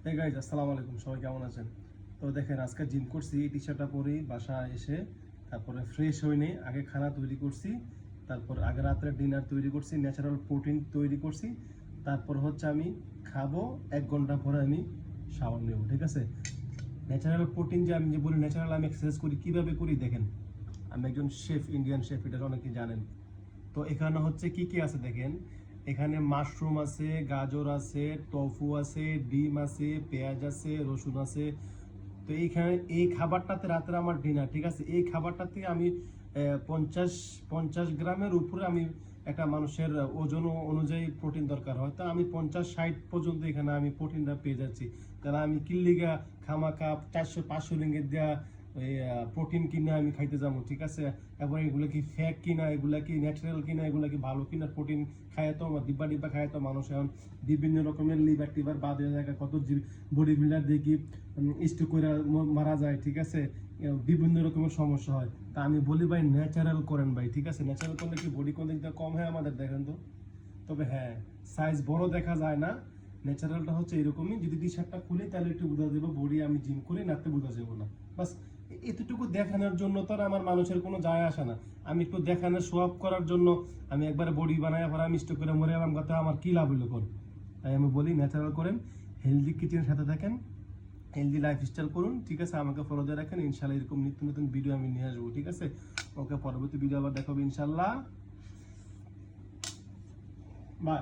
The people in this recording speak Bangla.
এই গাইজ আসসালামু আলাইকুম, সবাই কেমন আছেন? তো দেখেন, আজকে জিম করছি, এই টি শার্টটা পরেই বাসা এসে তারপরে ফ্রেশ হয়ে নিই, আগে খানা তৈরি করছি, তারপর আগে রাত্রে ডিনার তৈরি করছি, ন্যাচারাল প্রোটিন তৈরি করছি, তারপর হচ্ছে আমি খাবো, 1 ঘন্টা পরে আমি শাওয়ার নেব। ঠিক আছে? ন্যাচারাল প্রোটিন যে আমি যে বলি ন্যাচারাল আমি এক্সারসাইজ করি, কিভাবে করি দেখেন। আমি একজন শেফ, ইন্ডিয়ান শেফ, এটা অনেকেই জানেন। তো এখানে হচ্ছে কি কি আছে দেখেন, এখানে মাশরুম আছে, গাজর আছে, টফু আছে, ডিম আছে, পেঁয়াজ আছে, রসুন আছে। তো এইখানে এই খাবারটাতে রাত্রে আমার ডিনার। ঠিক আছে? এই খাবারটা থেকে আমি 50 গ্রামের উপরে আমি একটা মানুষের ওজন অনুযায়ী প্রোটিন দরকার হয়, তো আমি 50-60 পর্যন্ত এখানে আমি প্রোটিনটা পেয়ে যাচ্ছি। তাহলে আমি কিল্লিগা খামাখা 400-500 রিঙ্গিত দেওয়া ওই প্রোটিন কিনা আমি খাইতে যাবো? ঠিক আছে? এবং এগুলো কি ফ্যাক কিনা, এগুলা কি ন্যাচারাল কিনা, এগুলা কি ভালো কিনা? প্রোটিন খায় তো ডিব্বা ডিব্বা খায় তো মানুষ এখন বিভিন্ন রকমের লিভার টিভার বাদ হয়ে যায়, কত বডি বিল্ডার দেখি স্ট্রোক করে মারা যায়। ঠিক আছে? বিভিন্ন রকমের সমস্যা হয়। তা আমি বলি ভাই ন্যাচারাল করেন ভাই। ঠিক আছে? ন্যাচারাল করলে কি বডি কোন দিকটা কম হয় আমাদের, দেখেন তো। তবে হ্যাঁ, সাইজ বড় দেখা যায় না। ন্যাচারালটা হচ্ছে এরকমই, যদি টি শার্টটা খুলি তাহলে একটু বোঝা যাবে বডি আমি জিম করি, নাতে বোঝা যাবে না। বাস এতটুকু দেখানোর জন্য তো আর আমার মানুষের কোনো যায় আসে না। আমি একটু দেখানোর শো অফ করার জন্য আমি একবারে বডি বানায় পরে আমি স্টক করে মরে আমার কথা, আমার কি লাভ হইলো কোন? তাই আমি বলি ন্যাচারাল করেন, হেলদি কিচেনের সাথে থাকেন, হেলদি লাইফস্টাইল করুন। ঠিক আছে? আমাকে ফলো দিয়ে রাখেন, ইনশাল্লাহ এরকম নিত্য নতুন ভিডিও আমি নিয়ে আসবো। ঠিক আছে? ওকে, পরবর্তী ভিডিও আবার দেখাবো ইনশাল্লাহ। বাই।